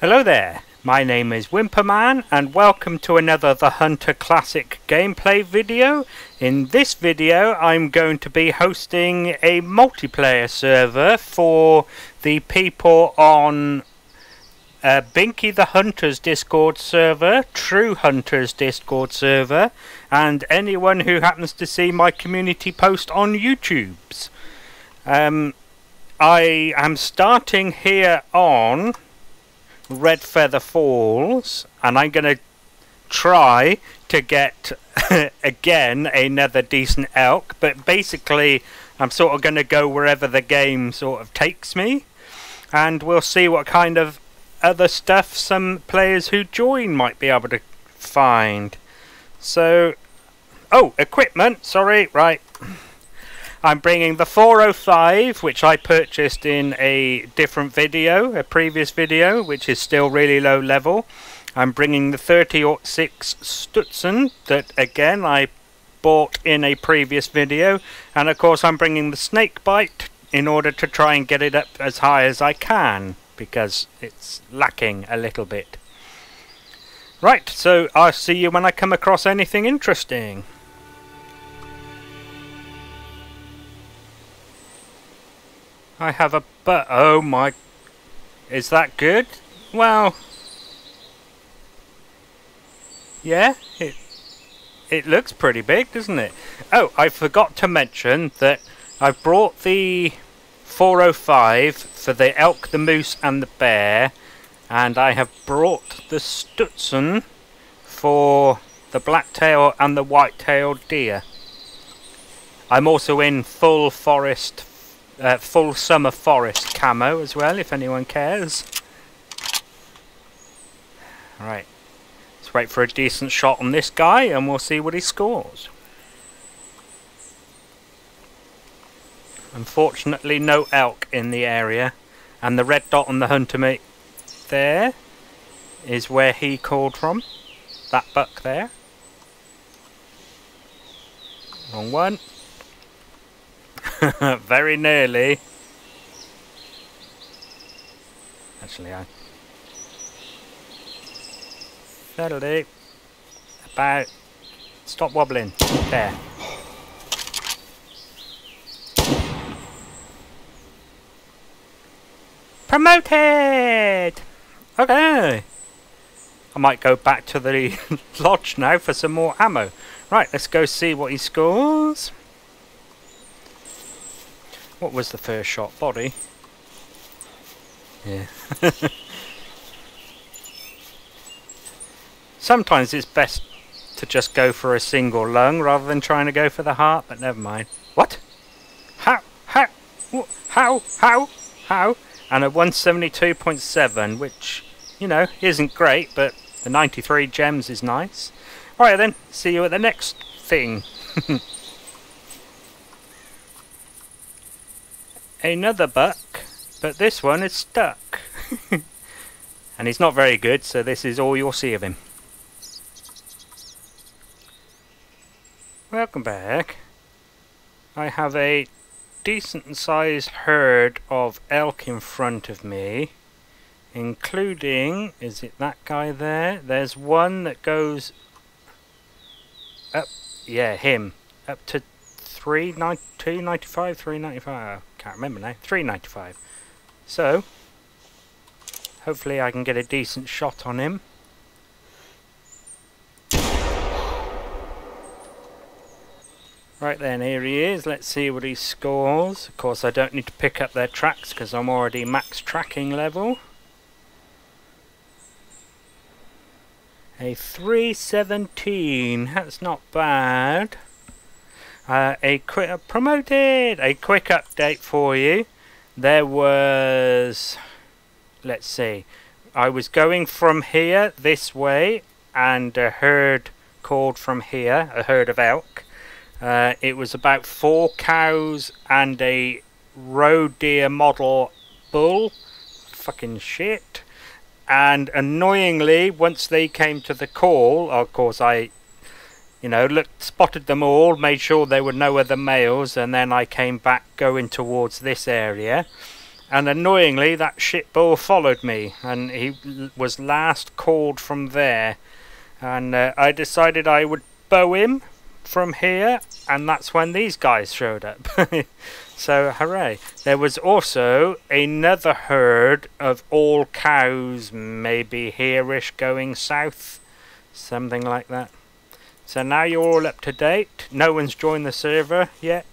Hello there, my name is Whimperman and welcome to another The Hunter Classic gameplay video. In this video I'm going to be hosting a multiplayer server for the people on Binky the Hunter's Discord server, True Hunter's Discord server, and anyone who happens to see my community post on YouTube's. I am starting here on Redfeather Falls, and I'm going to try to get again another decent elk, but basically I'm sort of going to go wherever the game sort of takes me, and we'll see what kind of other stuff some players who join might be able to find. So, oh, equipment, sorry, right. I'm bringing the 405, which I purchased in a different video, a previous video, which is still really low level. I'm bringing the 30-06 Stutzen, that again I bought in a previous video. And of course I'm bringing the Snakebite in order to try and get it up as high as I can, because it's lacking a little bit. Right, so I'll see you when I come across anything interesting. I have a oh my, is that good? Well, yeah, it looks pretty big, doesn't it? Oh, I forgot to mention that I brought the 405 for the elk, the moose and the bear, and I have brought the Stutzen for the blacktail and the white-tailed deer. I'm also in full forest full summer forest camo as well, if anyone cares. Right, let's wait for a decent shot on this guy and we'll see what he scores. Unfortunately no elk in the area, and the red dot on the hunter mate there is where he called from, that buck there. Wrong one. Very nearly. Actually, that'll do. About. Stop wobbling. There. Promoted! Okay. I might go back to the lodge now for some more ammo. Right, let's go see what he scores. What was the first shot? Body? Yeah. Sometimes it's best to just go for a single lung rather than trying to go for the heart, but never mind. What? How? And a 172.7, which, you know, isn't great, but the 93 gems is nice. Alright then, see you at the next thing. Another buck, but this one is stuck. And he's not very good, so this is all you'll see of him. Welcome back. I have a decent sized herd of elk in front of me, including, is it that guy there? There's one that goes up, yeah, him, up to 295, 395, can't remember now, 395. So, hopefully I can get a decent shot on him. Right then, here he is. Let's see what he scores. Of course I don't need to pick up their tracks because I'm already max tracking level. A 317, that's not bad. Promoted! A quick update for you. There was, let's see, I was going from here this way and a herd called from here, a herd of elk. It was about 4 cows and a roe deer model bull. Fucking shit. And annoyingly, once they came to the call, of course I, you know, spotted them all, made sure there were no other males, and then I came back going towards this area. And annoyingly, that shit bull followed me, and he was last called from there. And I decided I would bow him from here, and that's when these guys showed up. So hooray. There was also another herd of all cows, maybe here-ish going south, something like that. So now you're all up to date. No one's joined the server yet.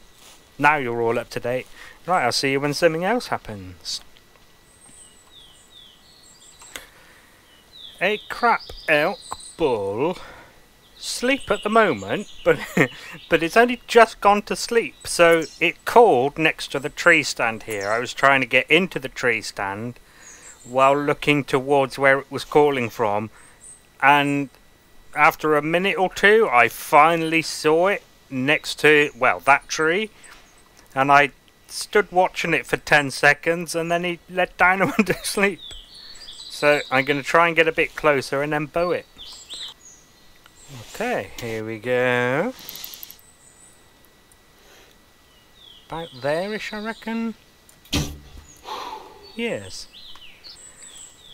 Now you're all up to date. Right, I'll see you when something else happens. A crap elk bull sleep at the moment, but but it's only just gone to sleep. So it called next to the tree stand here. I was trying to get into the tree stand while looking towards where it was calling from, and after a minute or two I finally saw it next to, well, that tree, and I stood watching it for 10 seconds and then he let down and went to sleep. So I'm going to try and get a bit closer and then bow it. Okay, here we go. About there-ish, I reckon. Yes.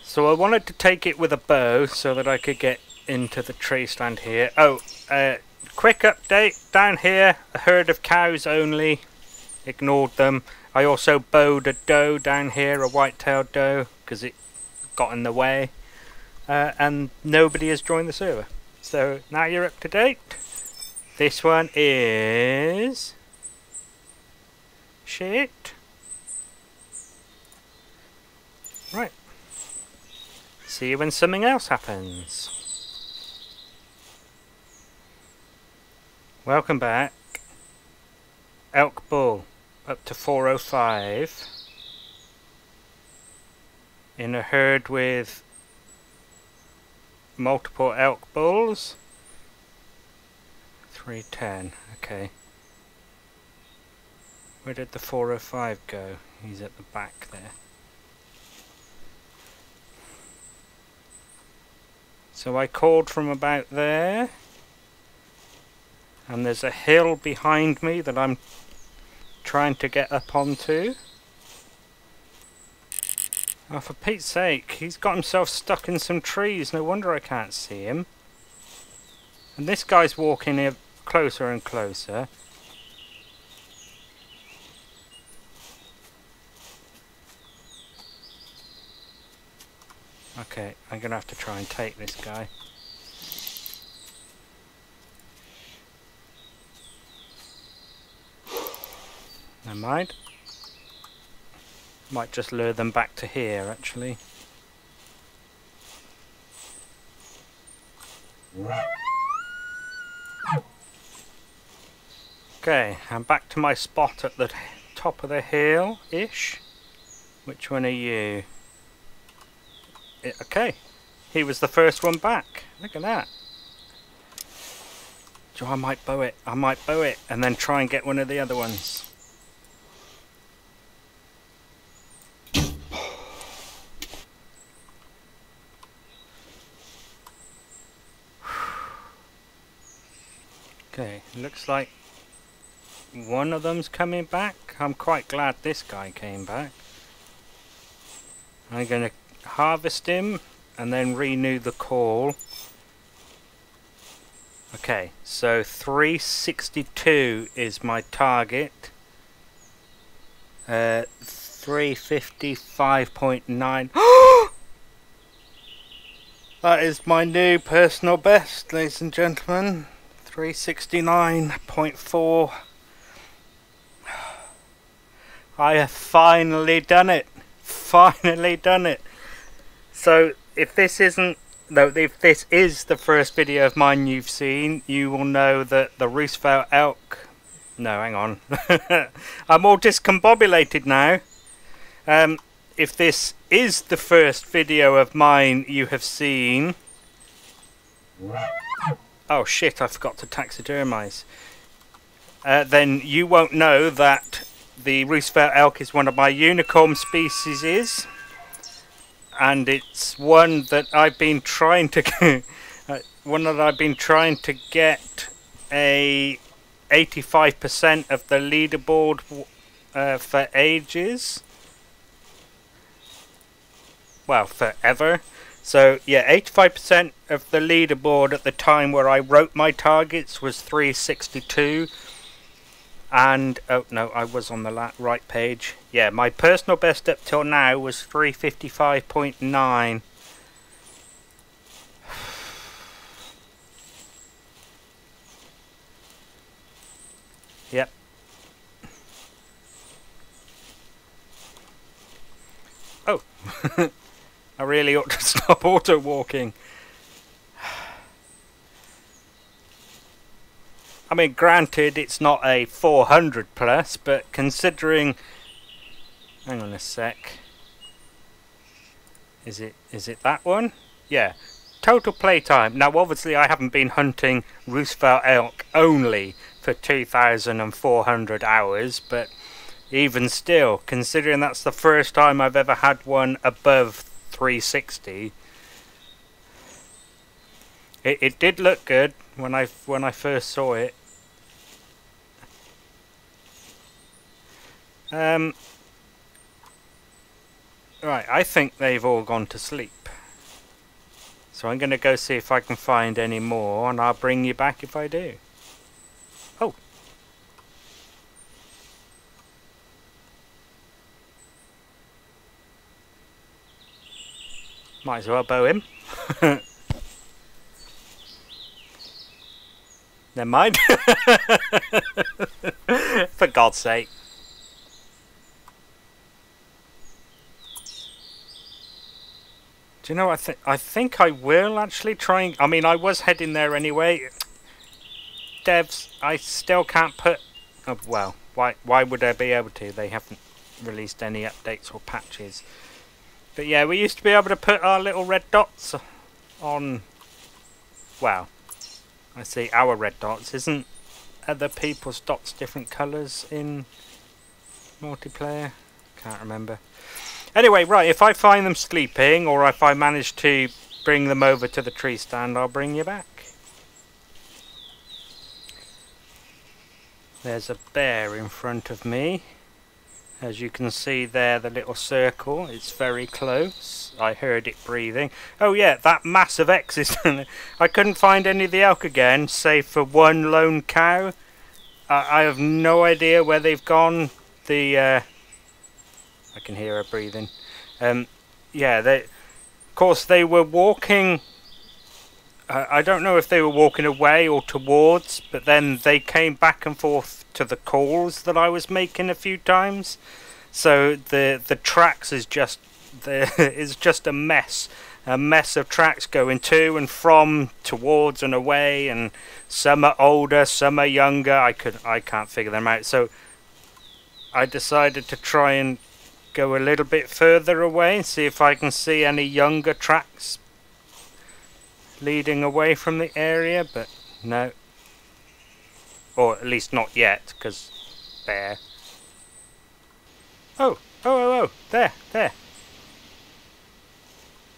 So I wanted to take it with a bow so that I could get into the tree stand here. Oh, quick update. Down here, a herd of cows only. Ignored them. I also bowed a doe down here, a white-tailed doe, because it got in the way. And nobody has joined the server. So now you're up to date. This one is shit. Right. See you when something else happens. Welcome back. Elk bull up to 405 in a herd with multiple elk bulls. 310. Okay. Where did the 405 go? He's at the back there. So I called from about there, and there's a hill behind me that I'm trying to get up onto. Oh, for Pete's sake, he's got himself stuck in some trees. No wonder I can't see him. And this guy's walking here closer and closer. Okay, I'm going to have to try and take this guy. Never mind. Might just lure them back to here, actually. Okay, I'm back to my spot at the top of the hill-ish. Which one are you? Okay, he was the first one back. Look at that. So I might bow it. I might bow it and then try and get one of the other ones. Okay, looks like one of them's coming back. I'm quite glad this guy came back. I'm going to harvest him and then renew the call. Okay, so 362 is my target. 355.9. That is my new personal best, ladies and gentlemen. 369.4. I have finally done it. Finally done it. So if this isn't, no, if this is the first video of mine you've seen, you will know that the Roosevelt Elk, no, hang on, I'm all discombobulated now. If this is the first video of mine you have seen, oh shit, I forgot to taxidermize, then you won't know that the Roosevelt Elk is one of my unicorn species, and it's one that I've been trying to get a 85% of the leaderboard for ages. well, forever. So yeah, 85% of the leaderboard at the time where I wrote my targets was 362. And oh no, I was on the right page. Yeah, my personal best up till now was 355.9. Yep. Oh, I really ought to stop auto walking. I mean, granted, it's not a 400 plus, but considering... Hang on a sec. Is it that one? Yeah. Total playtime. Now, obviously, I haven't been hunting Roosevelt Elk only for 2,400 hours, but even still, considering that's the first time I've ever had one above 360, it did look good when I first saw it. Right, I think they've all gone to sleep. So I'm going to go see if I can find any more, and I'll bring you back if I do. Oh. Might as well bow him. Never mind. For God's sake. Do you know, I think I will actually try and... I mean, I was heading there anyway. Devs, I still can't put... Oh, well, why would I be able to? They haven't released any updates or patches. But yeah, we used to be able to put our little red dots on... Well, I see our red dots. Isn't other people's dots different colours in multiplayer? Can't remember. Anyway, right, if I find them sleeping, or if I manage to bring them over to the tree stand, I'll bring you back. There's a bear in front of me. As you can see there, the little circle, it's very close. I heard it breathing. Oh yeah, that massive X is... I couldn't find any of the elk again, save for one lone cow. I have no idea where they've gone. I can hear her breathing. Yeah, of course they were walking... I don't know if they were walking away or towards, but then they came back and forth to the calls that I was making a few times. So the tracks is just a mess of tracks going to and from, towards and away, and some are older, some are younger. I can't figure them out. So I decided to try and go a little bit further away and see if I can see any younger tracks leading away from the area, but no. Or at least not yet, because bear. Oh, there.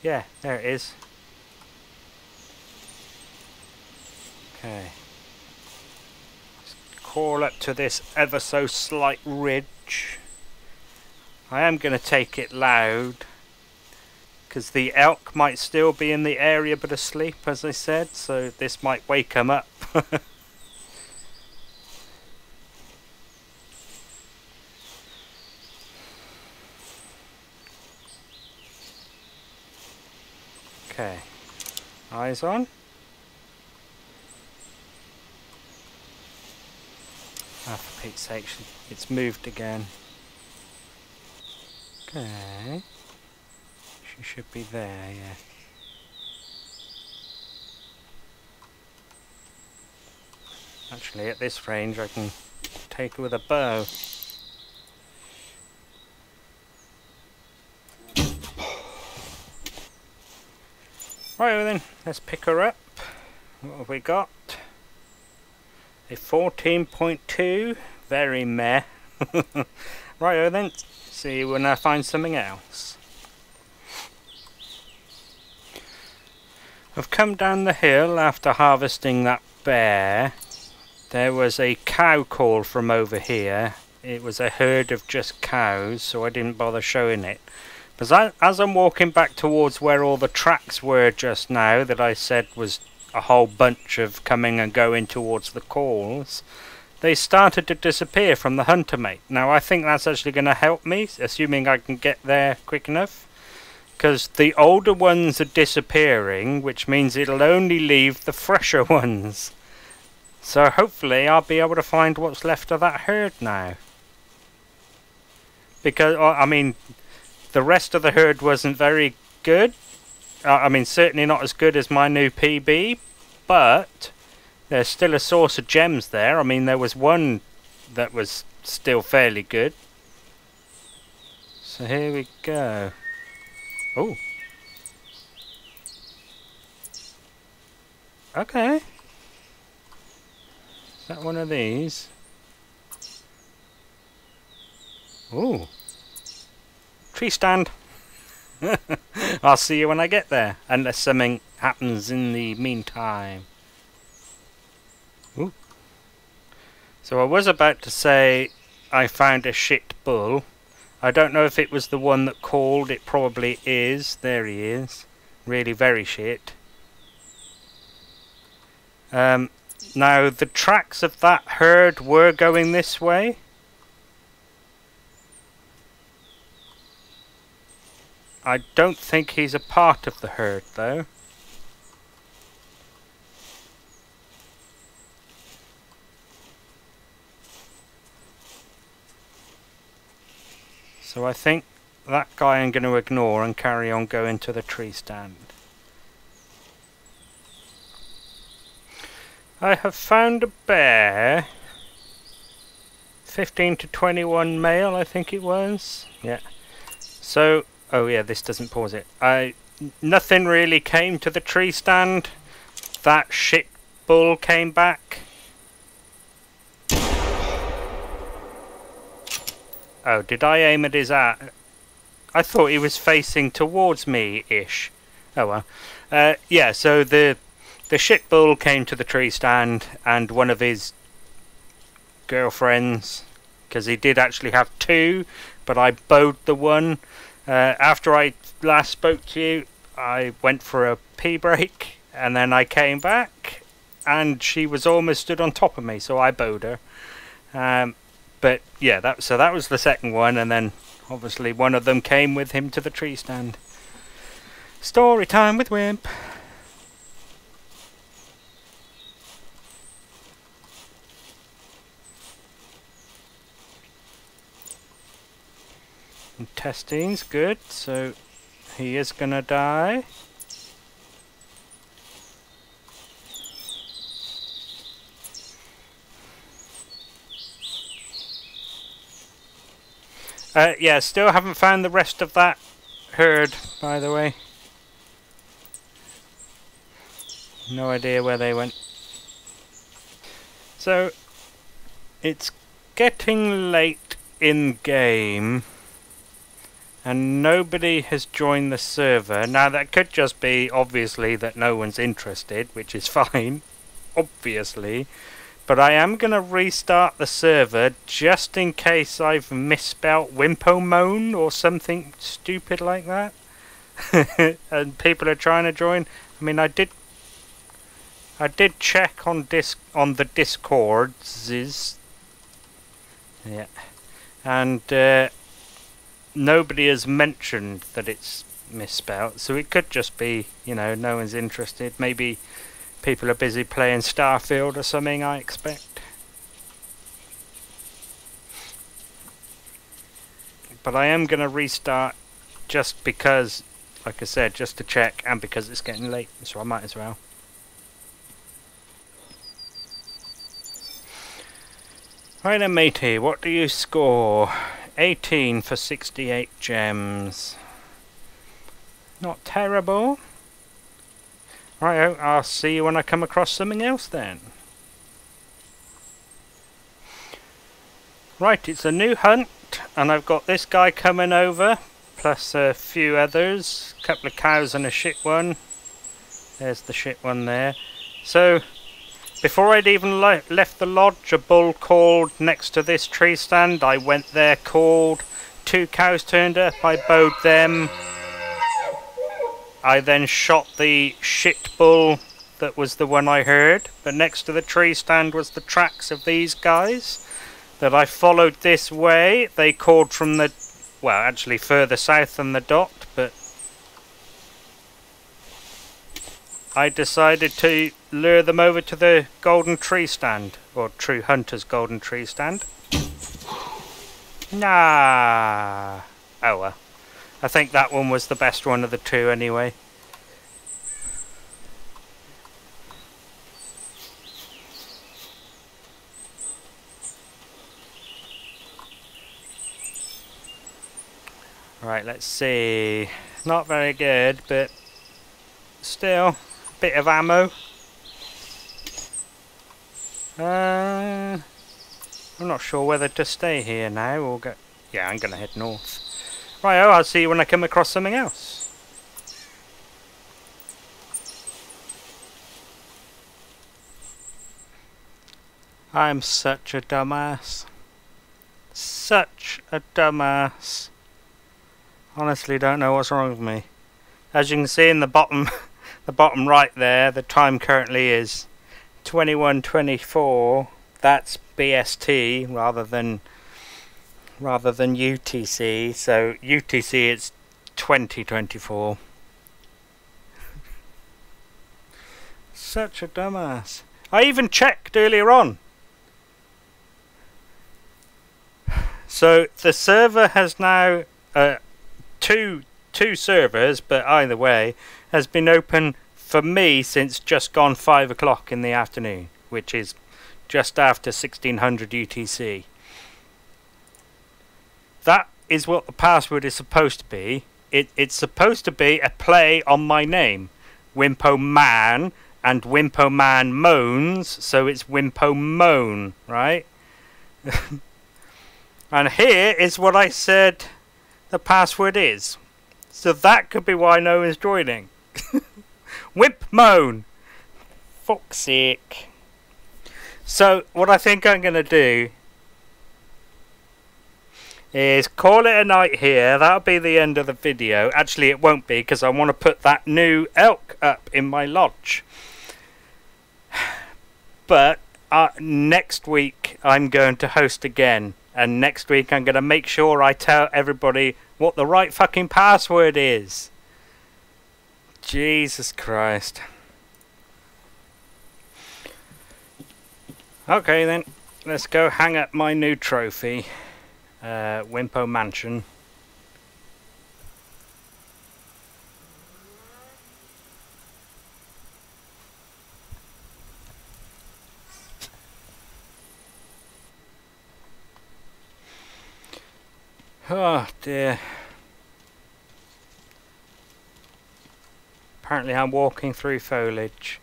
Yeah, there it is. Okay. Let's crawl up to this ever so slight ridge. I am going to take it loud, because the elk might still be in the area but asleep, as I said, so this might wake them up. Okay, eyes on. Ah, for Pete's sake, it's moved again. Okay, she should be there, yeah. Actually, at this range, I can take her with a bow. Right then, let's pick her up. What have we got? A 14.2, very meh. Right then, see when I find something else. I've come down the hill after harvesting that bear. There was a cow call from over here. It was a herd of just cows, so I didn't bother showing it. Because as I'm walking back towards where all the tracks were just now, that I said was a whole bunch of coming and going towards the calls, they started to disappear from the hunter mate. Now I think that's actually going to help me, assuming I can get there quick enough. Because the older ones are disappearing, which means it'll only leave the fresher ones. So hopefully I'll be able to find what's left of that herd now. Because, I mean, the rest of the herd wasn't very good. I mean, certainly not as good as my new PB, but there's still a source of gems there. I mean, there was one that was still fairly good. So here we go. Oh. Okay. Is that one of these? Ooh. Tree stand. I'll see you when I get there, unless something happens in the meantime. Ooh. So I was about to say I found a shit bull. I don't know if it was the one that called. It probably is. There he is. Really very shit. Now the tracks of that herd were going this way. I don't think he's a part of the herd though. So I think that guy I'm going to ignore and carry on going to the tree stand. I have found a bear. 15 to 21 male, I think it was. Yeah. So, oh yeah, this doesn't pause it. Nothing really came to the tree stand. That shit bull came back. Oh, did I aim at his eye? I thought he was facing towards me-ish. Oh well. Yeah, so the shit bull came to the tree stand, and one of his girlfriends, because he did actually have two, but I bowed the one. After I last spoke to you, I went for a pee break, and then I came back, and she was almost stood on top of me, so I bowed her. But yeah, that was the second one, and then obviously one of them came with him to the tree stand. Story time with Wimp. And testing's good, so he is gonna die. Yeah, still haven't found the rest of that herd, by the way. No idea where they went. So, it's getting late in game, and nobody has joined the server. Now, that could just be, obviously, that no one's interested, which is fine, obviously. But I am going to restart the server just in case I've misspelt Wimpomone or something stupid like that. And people are trying to join. I mean, I did check on the Discords. Yeah. And nobody has mentioned that it's misspelt. So it could just be, you know, no one's interested. Maybe people are busy playing Starfield or something, I expect. But I am going to restart just because, like I said, just to check, and because it's getting late, so I might as well. Right then, matey, what do you score? 18 for 68 gems. Not terrible. Right, I'll see you when I come across something else then. Right, it's a new hunt, and I've got this guy coming over, plus a few others, a couple of cows and a shit one. There's the shit one there. So, before I'd even left the lodge, a bull called next to this tree stand. I went there, called, 2 cows turned up, I bowed them. I then shot the shit bull that was the one I heard, but next to the tree stand was the tracks of these guys that I followed this way. They called from the, well, actually further south than the dot, but I decided to lure them over to the golden tree stand, or True Hunter's golden tree stand. Nah. Oh well. I think that one was the best one of the two anyway. Right, let's see. Not very good, but still a bit of ammo. I'm not sure whether to stay here now or go. Yeah, I'm gonna head north. Right, I'll see you when I come across something else. I'm such a dumbass. Such a dumbass. Honestly, don't know what's wrong with me. As you can see in the bottom, the bottom right there, the time currently is 21:24. That's BST rather than UTC. So UTC it's 2024. Such a dumbass. I even checked earlier on. So the server has now two servers, but either way, has been open for me since just gone 5 o'clock in the afternoon, which is just after 1600 UTC. That is what the password is supposed to be. It's supposed to be a play on my name, Wimpo Man, and Wimpo Man moans, so it's Wimpo Moan, right? And here is what I said the password is. So that could be why no one's joining. Wimp Moan. Fuck's sake. So what I think I'm going to do is call it a night here. That'll be the end of the video. Actually it won't be, because I want to put that new elk up in my lodge. But next week I'm going to host again. And next week I'm going to make sure I tell everybody what the right fucking password is. Jesus Christ. Okay then, let's go hang up my new trophy. Wimpo Mansion. Oh dear. Apparently I'm walking through foliage.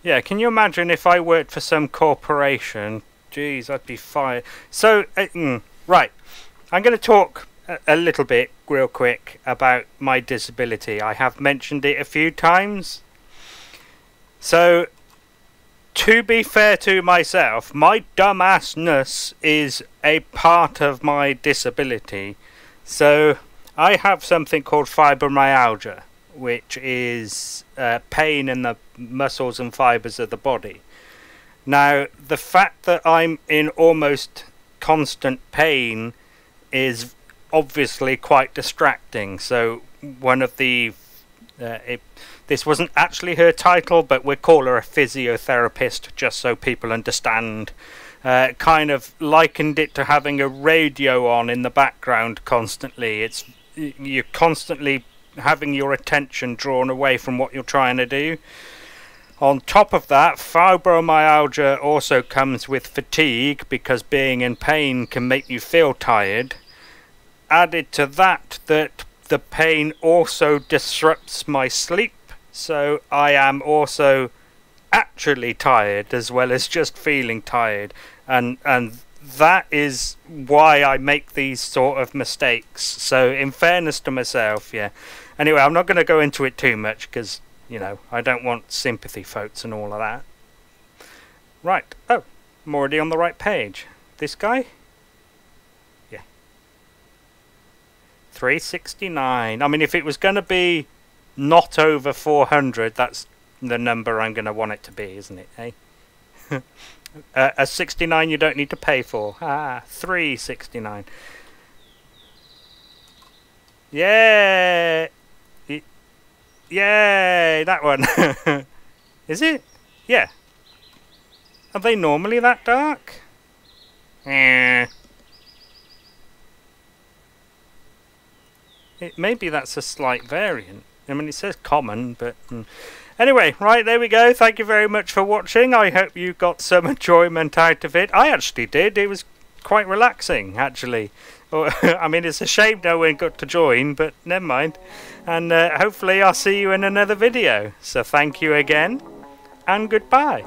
Yeah, can you imagine if I worked for some corporation? Jeez, I'd be fired. So, right. I'm going to talk a little bit, real quick, about my disability. I have mentioned it a few times. So, to be fair to myself, my dumbassness is a part of my disability. So, I have something called fibromyalgia, which is pain in the muscles and fibres of the body. Now, the fact that I'm in almost constant pain is obviously quite distracting. So one of the this wasn't actually her title, but we'll call her a physiotherapist just so people understand. Kind of likened it to having a radio on in the background constantly. You're constantly having your attention drawn away from what you're trying to do. On top of that, fibromyalgia also comes with fatigue, because being in pain can make you feel tired. Added to that, the pain also disrupts my sleep, so I am also actually tired as well as just feeling tired, and that is why I make these sort of mistakes. So in fairness to myself, yeah. Anyway, I'm not going to go into it too much, because you know, I don't want sympathy votes and all of that. Right. Oh, I'm already on the right page. This guy? Yeah. 369. I mean, if it was going to be not over 400, that's the number I'm going to want it to be, isn't it, eh? A 69 you don't need to pay for. 369. Yay! Yay! That one. Is it? Yeah. Are they normally that dark? Maybe that's a slight variant. I mean, it says common, but... Anyway, right, there we go. Thank you very much for watching. I hope you got some enjoyment out of it. I actually did. It was quite relaxing, actually. I mean, it's a shame no one got to join, but never mind. And hopefully I'll see you in another video. So thank you again, and goodbye.